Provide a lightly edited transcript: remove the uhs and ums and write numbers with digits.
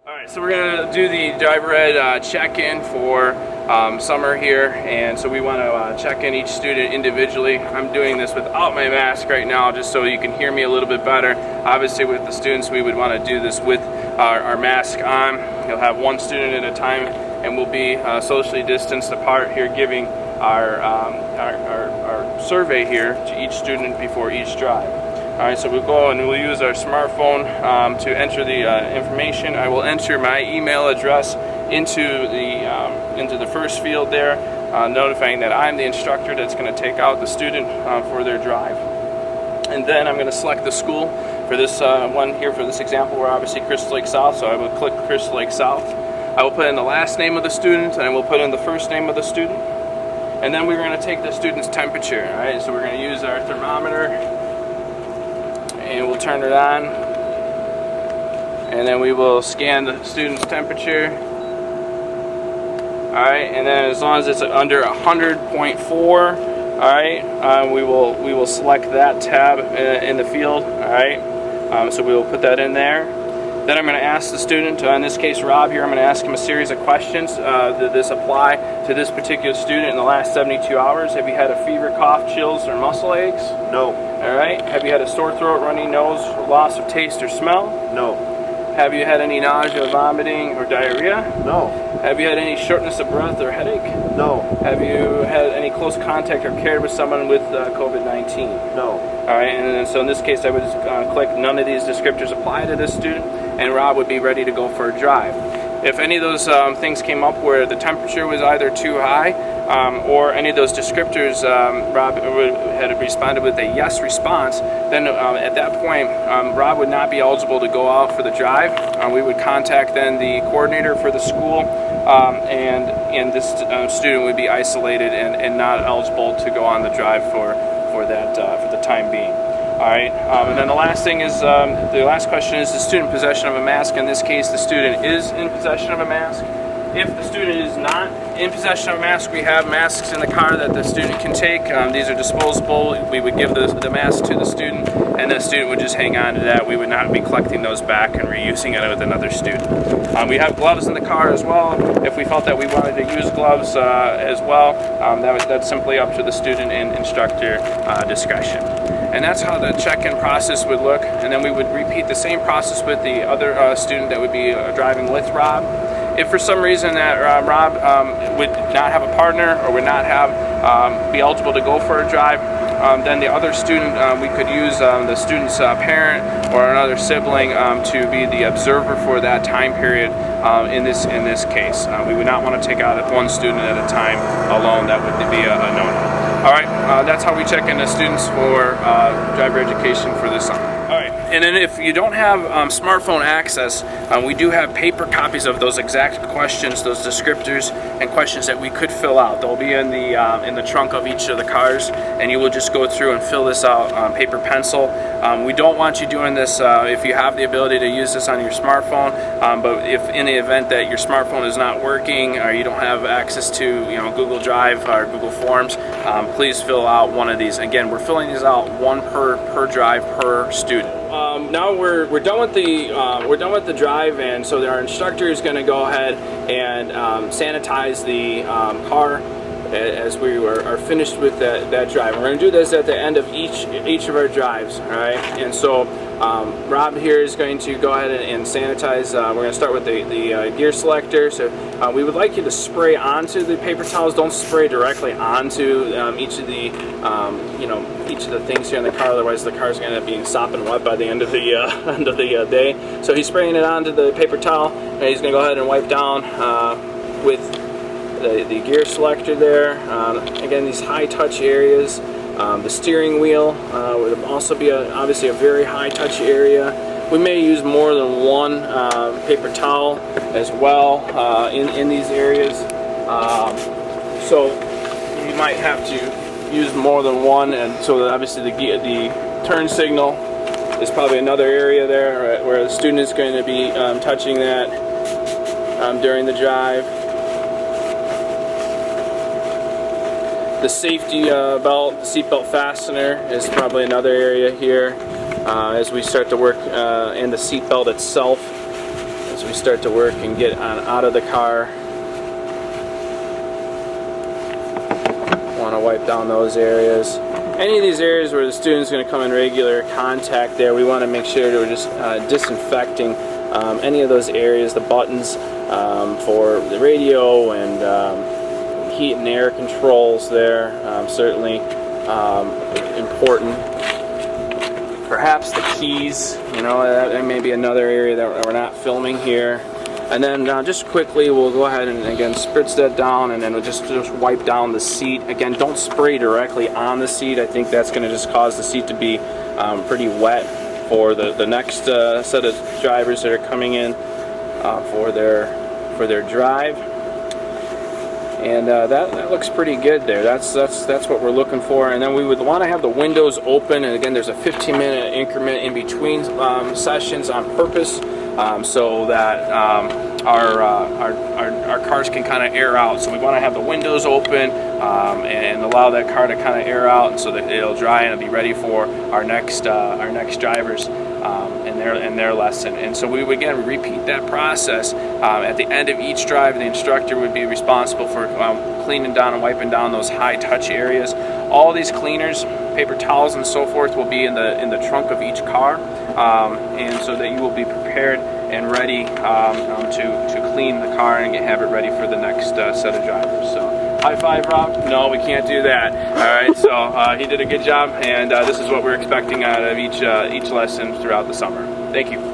Alright, so we're going to do the driver ed check-in for summer here, and so we want to check in each student individually. I'm doing this without my mask right now just so you can hear me a little bit better. Obviously with the students we would want to do this with our mask on. You'll have one student at a time and we'll be socially distanced apart here, giving our survey here to each student before each drive. Alright, so we'll go and we'll use our smartphone to enter the information. I will enter my email address into the first field there, notifying that I'm the instructor that's going to take out the student for their drive. And then I'm going to select the school. For this one here, for this example, we're obviously Crystal Lake South, so I will click Crystal Lake South. I will put in the last name of the student, and I will put in the first name of the student. And then we're going to take the student's temperature. Alright, so we're going to use our thermometer. And we'll turn it on, and then we will scan the student's temperature. Alright, and then as long as it's under 100.4, alright, we will select that tab in the field. Alright, so we will put that in there. Then I'm going to ask the student, in this case Rob here, I'm going to ask him a series of questions. Did this apply to this particular student in the last 72 hours? Have you had a fever, cough, chills, or muscle aches? No. Alright. Have you had a sore throat, runny nose, loss of taste or smell? No. Have you had any nausea, vomiting, or diarrhea? No. Have you had any shortness of breath or headache? No. Have you had any close contact or cared with someone with COVID-19? No. Alright, and so in this case I would click none of these descriptors apply to this student, and Rob would be ready to go for a drive. If any of those things came up where the temperature was either too high or any of those descriptors, Rob had responded with a yes response, then at that point Rob would not be eligible to go out for the drive. We would contact then the coordinator for the school, and this student would be isolated and not eligible to go on the drive for the time being. Alright, and then the last thing is, the last question is the student in possession of a mask. In this case, the student is in possession of a mask. If the student is not in possession of a mask, we have masks in the car that the student can take. These are disposable. We would give the mask to the student, and the student would just hang on to that. We would not be collecting those back and reusing it with another student. We have gloves in the car as well. If we felt that we wanted to use gloves as well, that's simply up to the student and instructor discretion. And that's how the check-in process would look. And then we would repeat the same process with the other student that would be driving with Rob. If for some reason that Rob would not have a partner or would not be eligible to go for a drive, then the other student, we could use the student's parent or another sibling to be the observer for that time period. In this case, we would not want to take out one student at a time alone. That would be a no-no. Alright, that's how we check in the students for driver education for this summer. Alright, and then if you don't have smartphone access, we do have paper copies of those exact questions, those descriptors and questions that we could fill out. They'll be in the trunk of each of the cars, and you will just go through and fill this out on paper pencil. We don't want you doing this if you have the ability to use this on your smartphone, but if in the event that your smartphone is not working or you don't have access to Google Drive or Google Forms, please fill out one of these. Again, we're filling these out one per drive per student. Now we're done with the drive, and so our instructor is going to go ahead and sanitize the car as we are finished with that drive. We're going to do this at the end of each of our drives. All right, and so Rob here is going to go ahead and sanitize. We're going to start with the gear selector. So we would like you to spray onto the paper towels. Don't spray directly onto each of the things here in the car. Otherwise, the car is going to end up being sopping wet by the end of the day. So he's spraying it onto the paper towel, and he's going to go ahead and wipe down with the gear selector there. Again, these high touch areas. The steering wheel would also be obviously a very high touch area. We may use more than one paper towel as well in these areas. So you might have to use more than one, and so obviously the turn signal is probably another area there, right, where the student is going to be touching that during the drive. The safety belt, the seat belt fastener is probably another area here as we start to work in the seat belt itself. as we start to work and get out of the car. Want to wipe down those areas. Any of these areas where the student's going to come in regular contact there, we want to make sure that we're just disinfecting any of those areas, the buttons for the radio and heat and air controls there, certainly important. Perhaps the keys, you know, that may be another area that we're not filming here. And then just quickly, we'll go ahead and again spritz that down, and then we'll just wipe down the seat. Again, don't spray directly on the seat. I think that's going to just cause the seat to be pretty wet for the next set of drivers that are coming in for their drive. And that looks pretty good there. That's what we're looking for. And then we would want to have the windows open. And again, there's a 15-minute increment in between sessions on purpose, so that our cars can kind of air out. So we want to have the windows open and allow that car to kind of air out, so that it'll dry and it'll be ready for our next drivers in their lesson. And so we would again repeat that process. At the end of each drive, the instructor would be responsible for cleaning down and wiping down those high touch areas. All these cleaners, paper towels and so forth, will be in the trunk of each car, and so that you will be prepared and ready to clean the car and have it ready for the next set of drivers. So high five, Rob. No, we can't do that. All right, so he did a good job, and this is what we're expecting out of each lesson throughout the summer. Thank you.